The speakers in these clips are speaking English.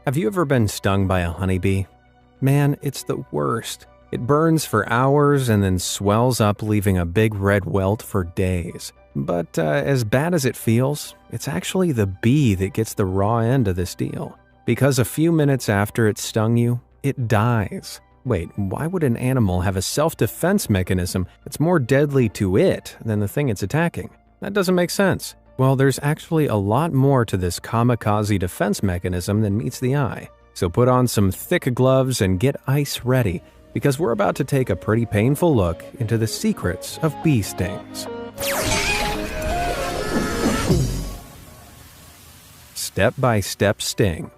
Have you ever been stung by a honeybee? Man, it's the worst. It burns for hours and then swells up, leaving a big red welt for days. But as bad as it feels, it's actually the bee that gets the raw end of this deal. Because a few minutes after it stung you, it dies. Wait, why would an animal have a self-defense mechanism that's more deadly to it than the thing it's attacking? That doesn't make sense. Well, there's actually a lot more to this kamikaze defense mechanism than meets the eye. So put on some thick gloves and get ice ready, because we're about to take a pretty painful look into the secrets of bee stings. Step-by-step sting.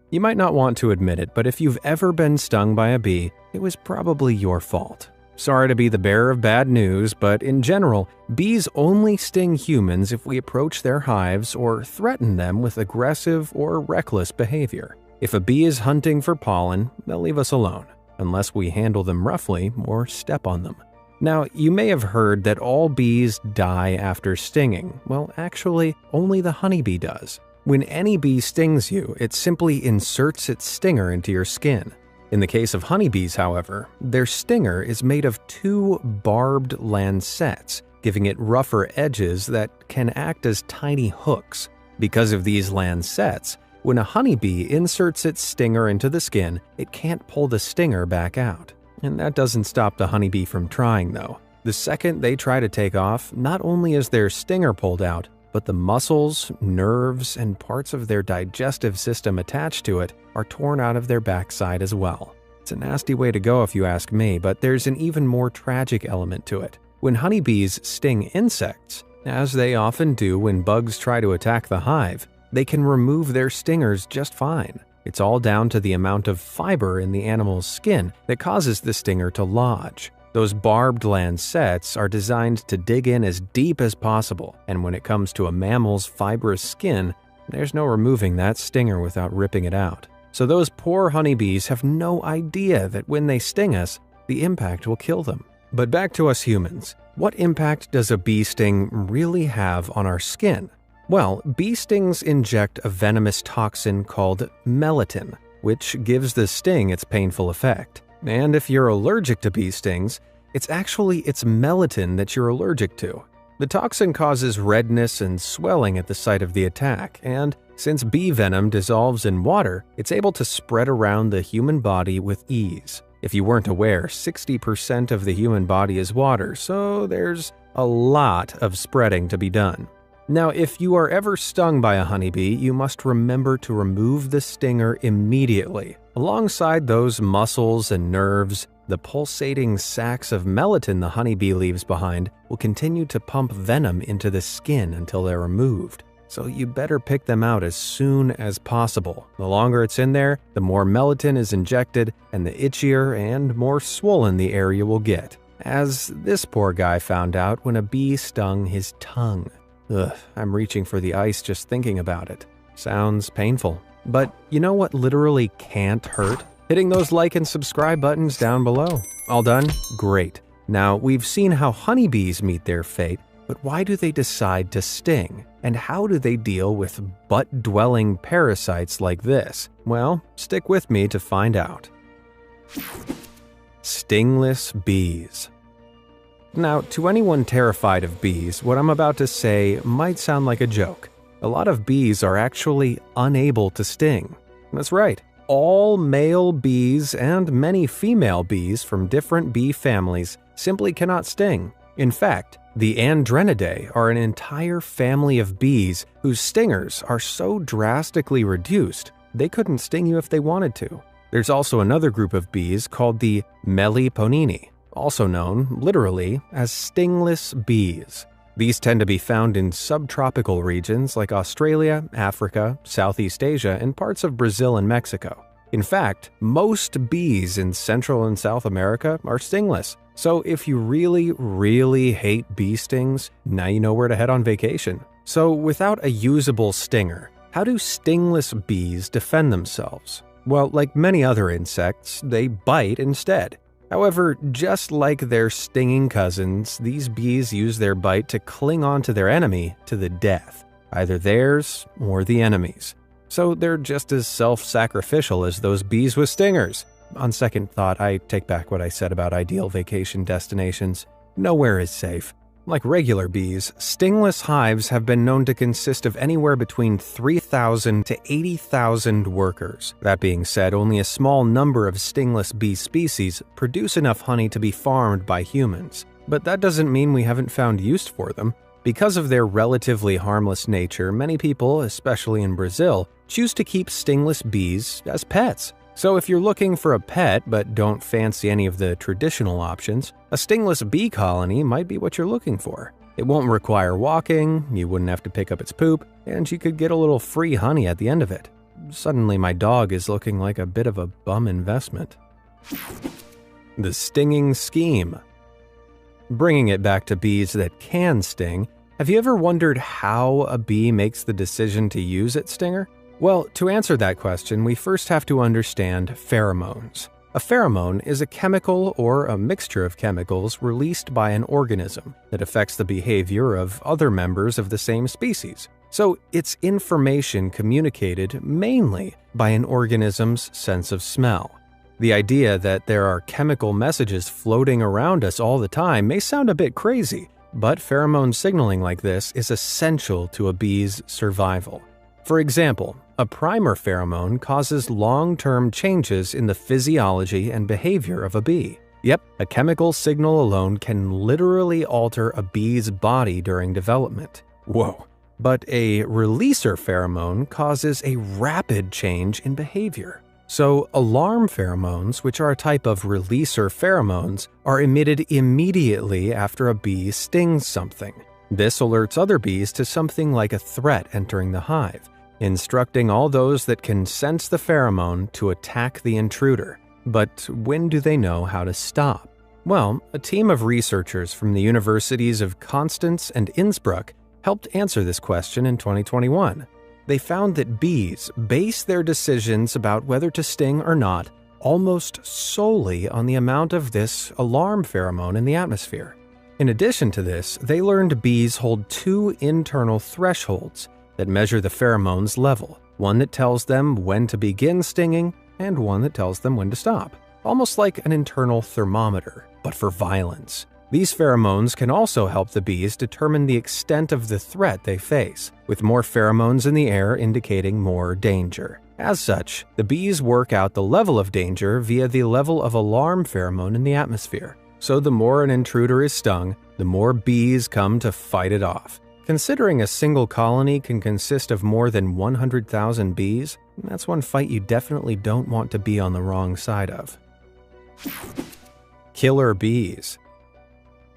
You might not want to admit it, but if you've ever been stung by a bee, it was probably your fault. Sorry to be the bearer of bad news, but in general, bees only sting humans if we approach their hives or threaten them with aggressive or reckless behavior. If a bee is hunting for pollen, they'll leave us alone, unless we handle them roughly or step on them. Now, you may have heard that all bees die after stinging. Well, actually, only the honeybee does. When any bee stings you, it simply inserts its stinger into your skin. In the case of honeybees, however, their stinger is made of two barbed lancets, giving it rougher edges that can act as tiny hooks. Because of these lancets, when a honeybee inserts its stinger into the skin, it can't pull the stinger back out. And that doesn't stop the honeybee from trying, though. The second they try to take off, not only is their stinger pulled out, but the muscles, nerves, and parts of their digestive system attached to it are torn out of their backside as well. It's a nasty way to go if you ask me, but there's an even more tragic element to it. When honeybees sting insects, as they often do when bugs try to attack the hive, they can remove their stingers just fine. It's all down to the amount of fiber in the animal's skin that causes the stinger to lodge. Those barbed lancets are designed to dig in as deep as possible, and when it comes to a mammal's fibrous skin, there's no removing that stinger without ripping it out. So those poor honeybees have no idea that when they sting us, the impact will kill them. But back to us humans. What impact does a bee sting really have on our skin? Well, bee stings inject a venomous toxin called melittin, which gives the sting its painful effect. And if you're allergic to bee stings, it's melittin that you're allergic to. The toxin causes redness and swelling at the site of the attack, and since bee venom dissolves in water, it's able to spread around the human body with ease. If you weren't aware, 60% of the human body is water, so there's a lot of spreading to be done. Now, if you are ever stung by a honeybee, you must remember to remove the stinger immediately. Alongside those muscles and nerves, the pulsating sacs of melittin the honeybee leaves behind will continue to pump venom into the skin until they're removed. So you better pick them out as soon as possible. The longer it's in there, the more melittin is injected, and the itchier and more swollen the area will get. As this poor guy found out when a bee stung his tongue. Ugh, I'm reaching for the ice just thinking about it. Sounds painful. But you know what literally can't hurt? Hitting those like and subscribe buttons down below. All done? Great. Now, we've seen how honeybees meet their fate, but why do they decide to sting? And how do they deal with butt-dwelling parasites like this? Well, stick with me to find out. Stingless bees. Now, to anyone terrified of bees, what I'm about to say might sound like a joke. A lot of bees are actually unable to sting. That's right. All male bees and many female bees from different bee families simply cannot sting. In fact, the Andrenidae are an entire family of bees whose stingers are so drastically reduced, they couldn't sting you if they wanted to. There's also another group of bees called the Meliponini, also known, literally, as stingless bees. These tend to be found in subtropical regions like Australia, Africa, Southeast Asia, and parts of Brazil and Mexico. In fact, most bees in Central and South America are stingless. So if you really, really hate bee stings, now you know where to head on vacation. So without a usable stinger, how do stingless bees defend themselves? Well, like many other insects, they bite instead. However, just like their stinging cousins, these bees use their bite to cling on to their enemy to the death, either theirs or the enemy's. so they're just as self-sacrificial as those bees with stingers. On second thought, I take back what I said about ideal vacation destinations. Nowhere is safe. Like regular bees, stingless hives have been known to consist of anywhere between 3,000 to 80,000 workers. That being said, only a small number of stingless bee species produce enough honey to be farmed by humans. But that doesn't mean we haven't found use for them. Because of their relatively harmless nature, many people, especially in Brazil, choose to keep stingless bees as pets. So if you're looking for a pet but don't fancy any of the traditional options, a stingless bee colony might be what you're looking for. It won't require walking, you wouldn't have to pick up its poop, and you could get a little free honey at the end of it. Suddenly my dog is looking like a bit of a bum investment. The stinging scheme. Bringing it back to bees that can sting, have you ever wondered how a bee makes the decision to use its stinger? Well, to answer that question, we first have to understand pheromones. A pheromone is a chemical or a mixture of chemicals released by an organism that affects the behavior of other members of the same species. So it's information communicated mainly by an organism's sense of smell. The idea that there are chemical messages floating around us all the time may sound a bit crazy, but pheromone signaling like this is essential to a bee's survival. For example, a primer pheromone causes long-term changes in the physiology and behavior of a bee. Yep, a chemical signal alone can literally alter a bee's body during development. Whoa. But a releaser pheromone causes a rapid change in behavior. So, alarm pheromones, which are a type of releaser pheromones, are emitted immediately after a bee stings something. This alerts other bees to something like a threat entering the hive, instructing all those that can sense the pheromone to attack the intruder. But when do they know how to stop? Well, a team of researchers from the universities of Konstanz and Innsbruck helped answer this question in 2021. They found that bees base their decisions about whether to sting or not almost solely on the amount of this alarm pheromone in the atmosphere. In addition to this, they learned bees hold two internal thresholds that measure the pheromone's level, one that tells them when to begin stinging and one that tells them when to stop, almost like an internal thermometer, but for violence. These pheromones can also help the bees determine the extent of the threat they face, with more pheromones in the air indicating more danger. As such, the bees work out the level of danger via the level of alarm pheromone in the atmosphere. So the more an intruder is stung, the more bees come to fight it off. Considering a single colony can consist of more than 100,000 bees, that's one fight you definitely don't want to be on the wrong side of. Killer bees.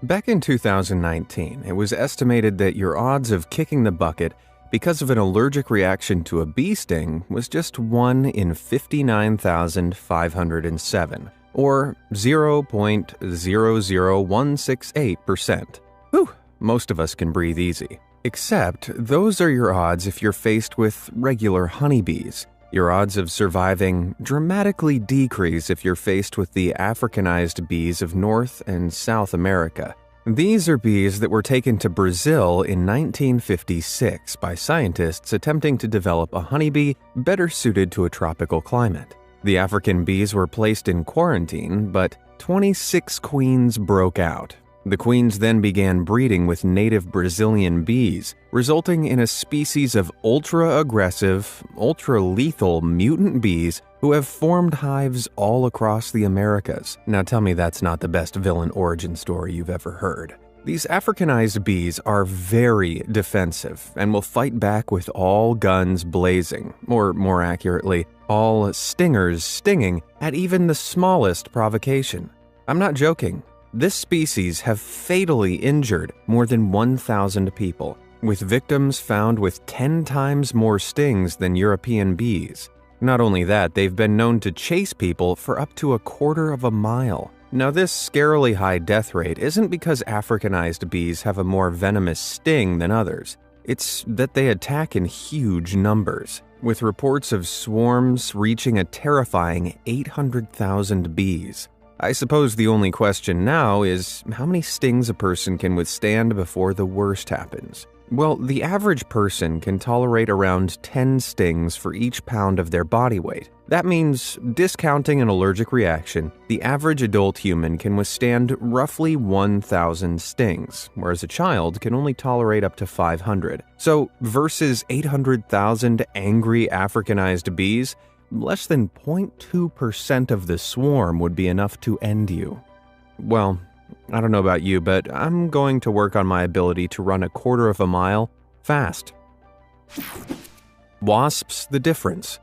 Back in 2019, it was estimated that your odds of kicking the bucket because of an allergic reaction to a bee sting was just 1 in 59,507, or 0.00168%. Whew, most of us can breathe easy. Except, those are your odds if you're faced with regular honeybees. Your odds of surviving dramatically decrease if you're faced with the Africanized bees of North and South America. These are bees that were taken to Brazil in 1956 by scientists attempting to develop a honeybee better suited to a tropical climate. The African bees were placed in quarantine, but 26 queens broke out. The queens then began breeding with native Brazilian bees, resulting in a species of ultra-aggressive, ultra-lethal mutant bees who have formed hives all across the Americas. Now tell me that's not the best villain origin story you've ever heard. These Africanized bees are very defensive and will fight back with all guns blazing, or more accurately, all stingers stinging at even the smallest provocation. I'm not joking. This species have fatally injured more than 1,000 people, with victims found with 10 times more stings than European bees. Not only that, they've been known to chase people for up to a quarter of a mile. Now, this scarily high death rate isn't because Africanized bees have a more venomous sting than others. It's that they attack in huge numbers, with reports of swarms reaching a terrifying 800,000 bees. I suppose the only question now is how many stings a person can withstand before the worst happens. Well, the average person can tolerate around 10 stings for each pound of their body weight. That means, discounting an allergic reaction, the average adult human can withstand roughly 1,000 stings, whereas a child can only tolerate up to 500. So, versus 800,000 angry Africanized bees, less than 0.2% of the swarm would be enough to end you. Well, I don't know about you, but I'm going to work on my ability to run a quarter of a mile fast. Wasps, the difference.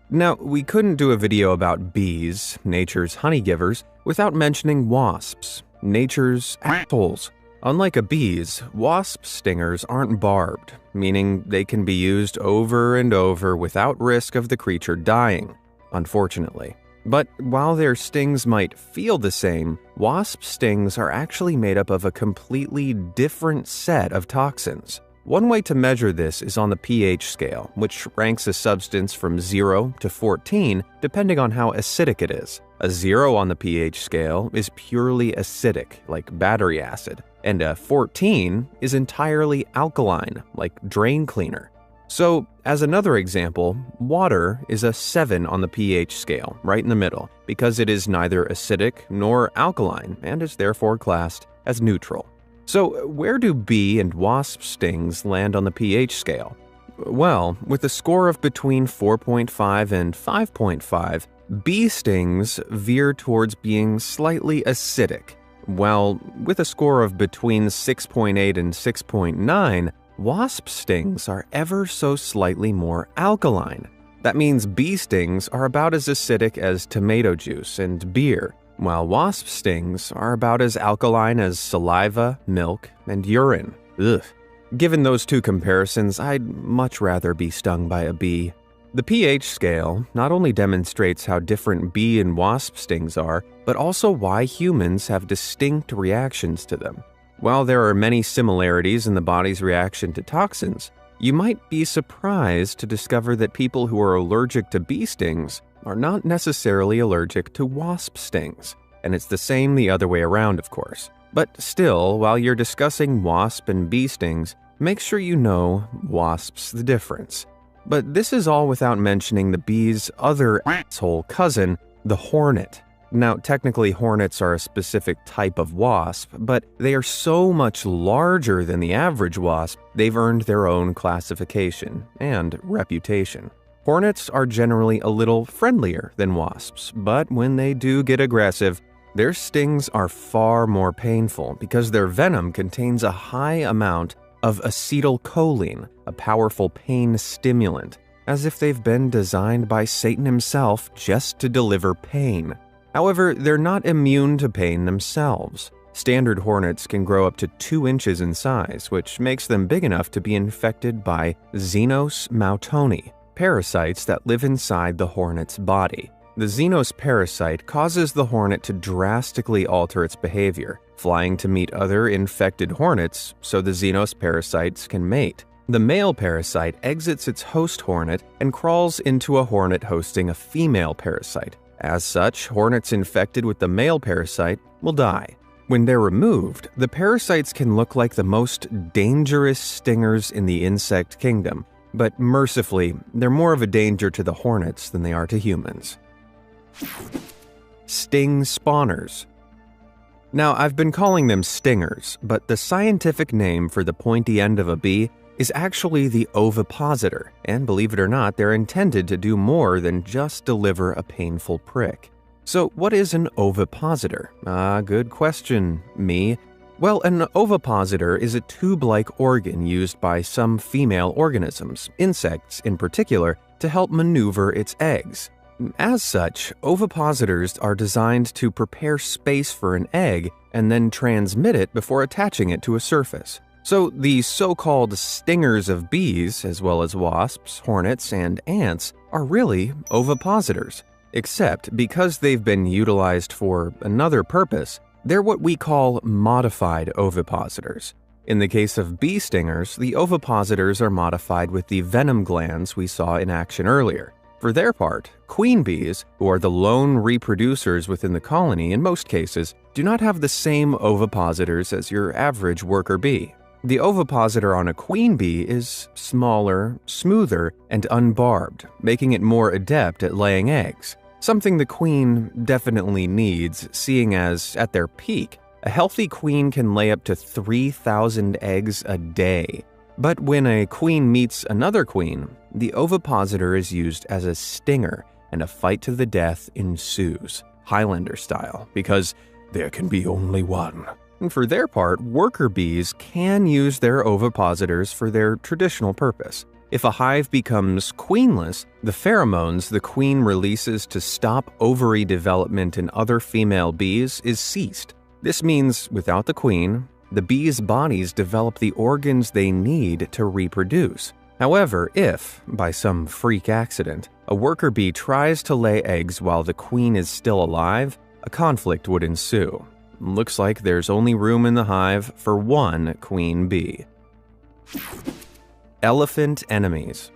Now, we couldn't do a video about bees, nature's honey givers, without mentioning wasps, nature's assholes. Unlike bees, wasp stingers aren't barbed, meaning they can be used over and over without risk of the creature dying, unfortunately. But while their stings might feel the same, wasp stings are actually made up of a completely different set of toxins. One way to measure this is on the pH scale, which ranks a substance from 0 to 14 depending on how acidic it is. A 0 on the pH scale is purely acidic, like battery acid, and a 14 is entirely alkaline, like drain cleaner. So, as another example, water is a 7 on the pH scale, right in the middle, because it is neither acidic nor alkaline and is therefore classed as neutral. So, where do bee and wasp stings land on the pH scale? Well, with a score of between 4.5 and 5.5, bee stings veer towards being slightly acidic, while with a score of between 6.8 and 6.9, wasp stings are ever so slightly more alkaline. That means bee stings are about as acidic as tomato juice and beer, while wasp stings are about as alkaline as saliva, milk, and urine. Ugh. Given those two comparisons, I'd much rather be stung by a bee. The pH scale not only demonstrates how different bee and wasp stings are, but also why humans have distinct reactions to them. While there are many similarities in the body's reaction to toxins, you might be surprised to discover that people who are allergic to bee stings are not necessarily allergic to wasp stings. And it's the same the other way around, of course. But still, while you're discussing wasp and bee stings, make sure you know wasps the difference. But this is all without mentioning the bee's other asshole cousin, the hornet. Now, technically, hornets are a specific type of wasp, but they are so much larger than the average wasp, they've earned their own classification and reputation. Hornets are generally a little friendlier than wasps, but when they do get aggressive, their stings are far more painful because their venom contains a high amount of acetylcholine, a powerful pain stimulant, as if they've been designed by Satan himself just to deliver pain. However, they're not immune to pain themselves. Standard hornets can grow up to 2 inches in size, which makes them big enough to be infected by Xenos mautoni, parasites that live inside the hornet's body. The Xenos parasite causes the hornet to drastically alter its behavior, flying to meet other infected hornets so the Xenos parasites can mate. The male parasite exits its host hornet and crawls into a hornet hosting a female parasite. As such, hornets infected with the male parasite will die. When they're removed, the parasites can look like the most dangerous stingers in the insect kingdom, but mercifully, they're more of a danger to the hornets than they are to humans. Sting spawners. Now, I've been calling them stingers, but the scientific name for the pointy end of a bee is actually the ovipositor, and believe it or not, they're intended to do more than just deliver a painful prick. So what is an ovipositor? Good question, me. Well, an ovipositor is a tube-like organ used by some female organisms, insects in particular, to help maneuver its eggs. As such, ovipositors are designed to prepare space for an egg and then transmit it before attaching it to a surface. So the so-called stingers of bees, as well as wasps, hornets, and ants, are really ovipositors. Except because they've been utilized for another purpose, they're what we call modified ovipositors. In the case of bee stingers, the ovipositors are modified with the venom glands we saw in action earlier. For their part, queen bees, who are the lone reproducers within the colony in most cases, do not have the same ovipositors as your average worker bee. The ovipositor on a queen bee is smaller, smoother, and unbarbed, making it more adept at laying eggs. Something the queen definitely needs, seeing as, at their peak, a healthy queen can lay up to 3,000 eggs a day. But when a queen meets another queen, the ovipositor is used as a stinger, and a fight to the death ensues, Highlander style, because there can be only one. And for their part, worker bees can use their ovipositors for their traditional purpose. If a hive becomes queenless, the pheromones the queen releases to stop ovary development in other female bees is ceased. This means, without the queen, the bees' bodies develop the organs they need to reproduce. However, if, by some freak accident, a worker bee tries to lay eggs while the queen is still alive, a conflict would ensue. Looks like there's only room in the hive for one queen bee. Elephant enemies.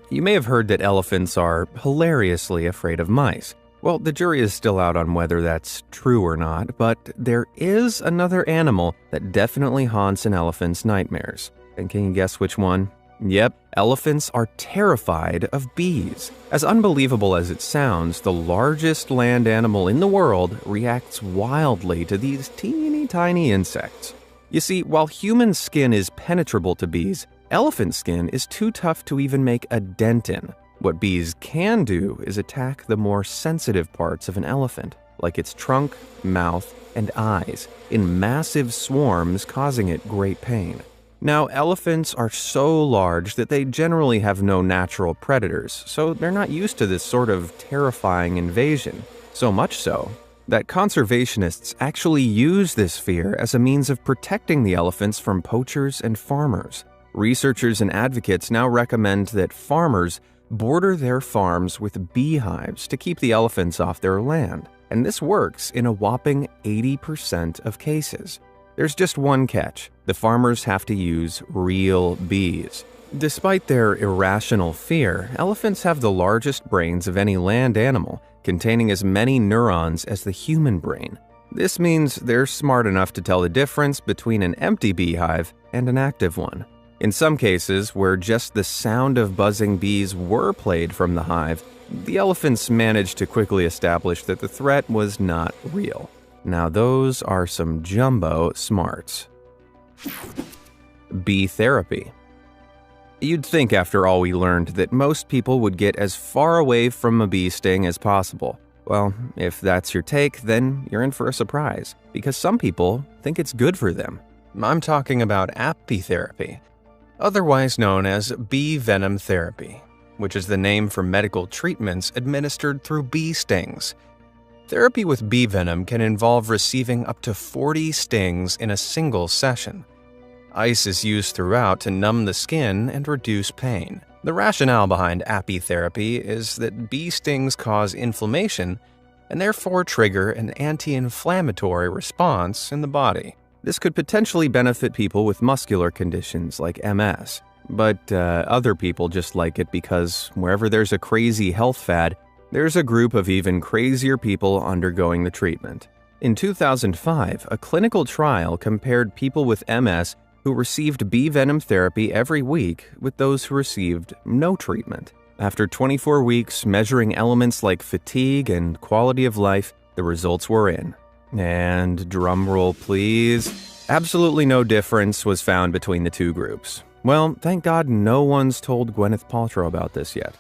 You may have heard that elephants are hilariously afraid of mice. Well, the jury is still out on whether that's true or not, but there is another animal that definitely haunts an elephant's nightmares. And can you guess which one? Yep, elephants are terrified of bees. As unbelievable as it sounds, the largest land animal in the world reacts wildly to these teeny tiny insects. You see, while human skin is penetrable to bees, elephant skin is too tough to even make a dent in. What bees can do is attack the more sensitive parts of an elephant, like its trunk, mouth, and eyes, in massive swarms, causing it great pain. Now, elephants are so large that they generally have no natural predators, so they're not used to this sort of terrifying invasion. So much so that conservationists actually use this fear as a means of protecting the elephants from poachers and farmers. Researchers and advocates now recommend that farmers border their farms with beehives to keep the elephants off their land, and this works in a whopping 80% of cases. There's just one catch: the farmers have to use real bees. Despite their irrational fear, elephants have the largest brains of any land animal, containing as many neurons as the human brain. This means they're smart enough to tell the difference between an empty beehive and an active one. In some cases, where just the sound of buzzing bees were played from the hive, the elephants managed to quickly establish that the threat was not real. Now those are some jumbo smarts. Bee therapy. You'd think after all we learned that most people would get as far away from a bee sting as possible. Well, if that's your take, then you're in for a surprise, because some people think it's good for them. I'm talking about apitherapy, otherwise known as bee venom therapy, which is the name for medical treatments administered through bee stings. Therapy with bee venom can involve receiving up to 40 stings in a single session. Ice is used throughout to numb the skin and reduce pain. The rationale behind apitherapy is that bee stings cause inflammation and therefore trigger an anti-inflammatory response in the body. This could potentially benefit people with muscular conditions like MS, but other people just like it because wherever there's a crazy health fad, there's a group of even crazier people undergoing the treatment. In 2005, a clinical trial compared people with MS who received bee venom therapy every week with those who received no treatment. After 24 weeks measuring elements like fatigue and quality of life, the results were in. And drumroll please, absolutely no difference was found between the two groups. Well, thank God no one's told Gwyneth Paltrow about this yet.